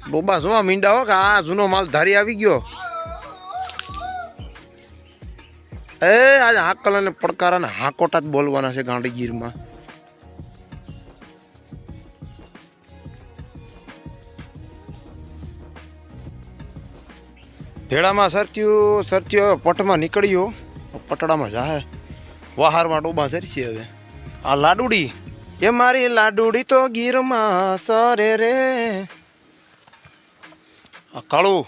ડોબા જોવા મીંડા હો કે આ જૂનો માલ ધારી આવી ગયો. એ આજે હાકલ અને પડકારા ને હાકોટા જ બોલવાના છે ગાંડી ગીરમાં. ભેળામાં સરત્યું પટમાં નીકળ્યો પટડામાં જાહે વહારમાં ડોબા સરસી. હવે આ લાડુડી એ મારી લાડુડી તો ગીરમાં સરે રે. આ કાળું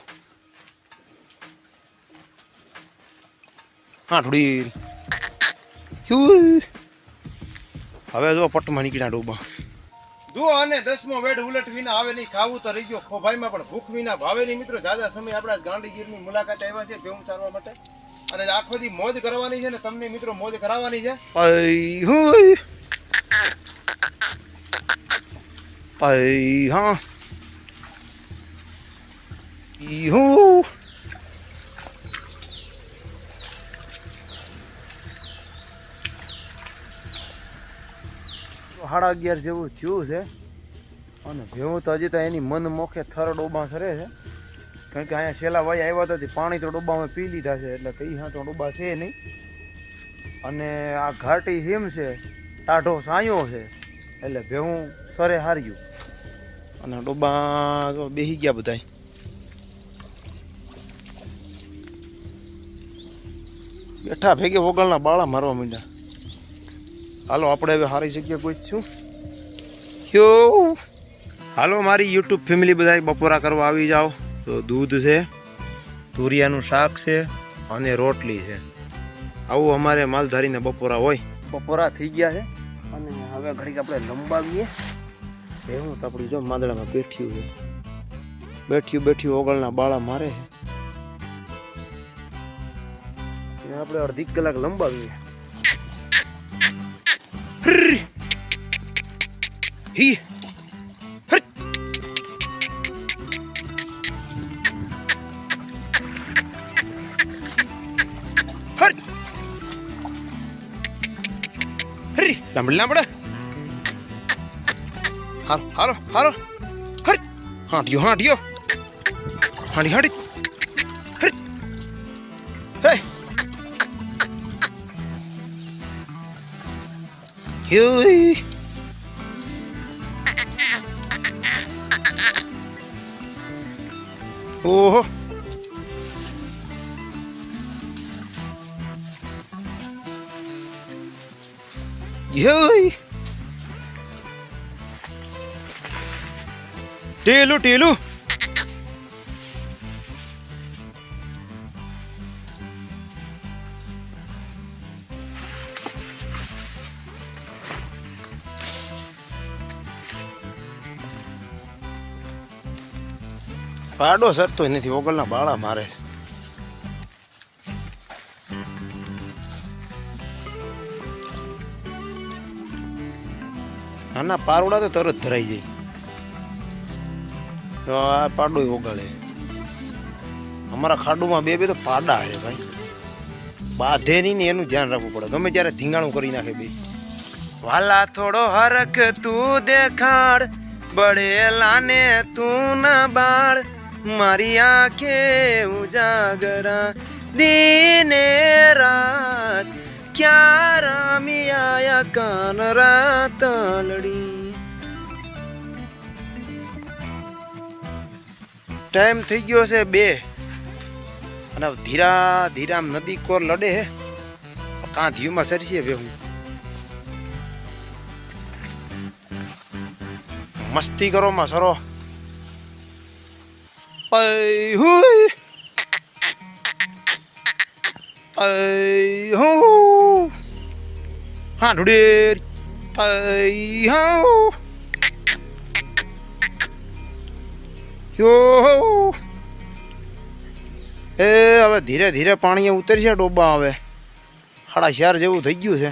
હા ઢોડી હવે જો પટમાં નીકળ્યા ડોબા. જો અને 10મો વેડ ઉલટ વિના આવે નહીં, ખાવું તો રહી ગયો ખોભાઈમાં પણ ભૂખ વિના ભાવે નહીં. મિત્રો જાજા સમય આપણા ગાંડીગીરની મુલાકાત આવ્યા છે ભેવું ચારવા માટે અને આખો દી મોજ કરવાની છે ને તમને મિત્રો મોજ કરાવવાની છે. હા સાડા 11 જેવું થયું છે અને ભેવું તો હજી તો એની મન મોખે થર ડોબા સરે છે. કારણ કે અહીંયા છેલ્લા ભાઈ આવ્યા હતા પાણી તો ડોબામાં પી લીધા છે એટલે કઈ હા તો ડોબા છે નહીં. અને આ ઘાટી હિમ છે ટાઢો સાયો છે એટલે ભેવું સરે હાર્યું અને ડોબા તો બેસી ગયા બધા. બેઠા ભેગે વગલના બાળા મારવા માંડ્યા. હાલો આપણે હવે સારી જગ્યા કોઈ છું યો. હાલો મારી યુટ્યુબ ફેમિલી બધા બપોરા કરવા આવી જાઓ. તો દૂધ છે, તુરિયાનું શાક છે અને રોટલી છે. આવું અમારે માલધારીને બપોરા હોય. બપોરા થઈ ગયા છે અને હવે ઘડીક આપણે લંબાવીએ. એવું તો આપણી જો માંદડામાં બેઠ્યું છે બેઠ્યું ઓગળના બાળા મારે છે. આપણે અડધી કલાક લંબાવીએ. હી લાંબડે હાલો હાલો હરી હાંડિયો હાંડી હરી હે Yui. Oh. Yui. Tilu. પાડો સરતો નથી ઓગળના બાળા મારે. આના પારોડા તો તરત ધરાઈ જાય. તો આ પાડો ઓગળે. અમારા ખાડુમાં બે તો પાડા છે ભાઈ. બાંધે નહીં ને એનું ધ્યાન રાખવું પડે. ગમે ત્યારે ધીંગાણું કરી નાખે બે. વાલા થોડો હરખ તું દેખાડ, બળેલા ને તું ના બાળ, મારી આંખે ઉજાગરા દીને રાત, ક્યાં રામી આયા કાન રાતલડી. ટાઈમ થઈ ગયો છે 2 અને ધીરા નદી કોર લડે હે કાં ધીયુમાં સરસીએ ભેહું. મસ્તી કરો માં સરો. હા ઢુડેર એ હવે ધીરે પાણી ઉતરશે ડોબા. હવે 4:30 જેવું થઈ ગયું છે.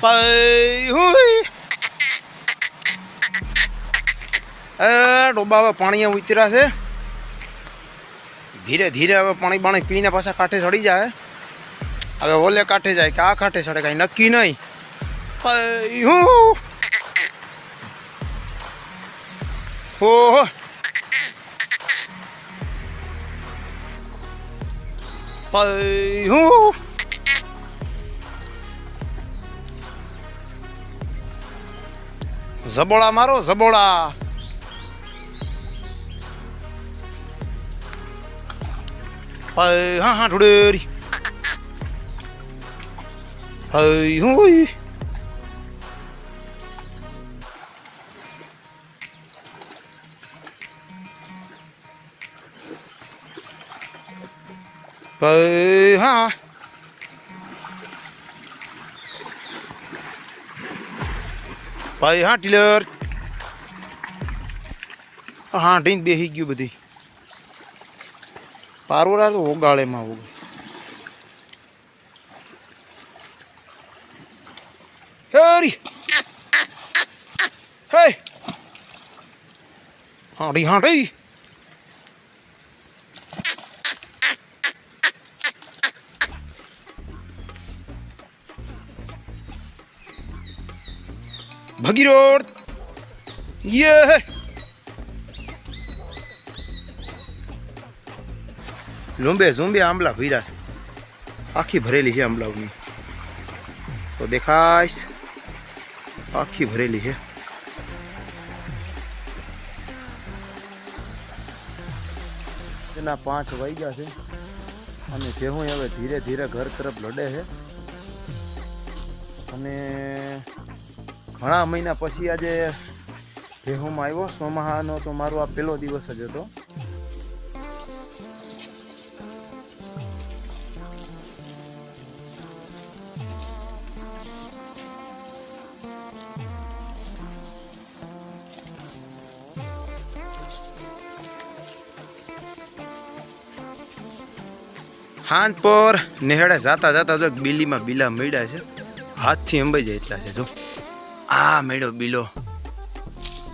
ડોબા હવે પાણી ઉતર્યા છે. ધીરે હવે પાણી પીને પાછા કાંઠે ચડી જાય. હવે ઓલે કાંઠે જાય કે આ કાંઠે ચડે કઈ નક્કી નહીં. ઓહો પૈહું ઝબોળા મારો ઝબોળા હા હા ઠુડેરી પૈહું હા ભાઈ હા ટીલર હા ઢીંગ બેસી ગયું બધી પારોરા તો ઓગાળેમાં ઓગળ હેરી હે હાડી હાડી ભગીરોડ યે લુંબે ઝુંબે આંબલા ભીરા આખી ભરેલી છે આંબલાઓની તો દેખાઈશ આખી ભરેલી છે તેના 5 વાગ્યા છે અને ભેહું હવે ધીરે ધીરે ઘર તરફ લડે છે અને ઘણા મહિના પછી આજે ભેહુંમાં આવ્યો સોમાહાનો તો મારો આ પહેલો દિવસ જ હતો હાંજ પર નેહડે જાતા જાતા જો બિલીમાં બિલા મળ્યા છે હાથથી અંબાઈ જાય એટલા છે જો આ મેળો બિલો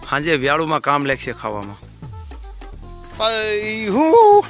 સાંજે વ્યાળુમાં કામ લાગશે ખાવામાં પૈહું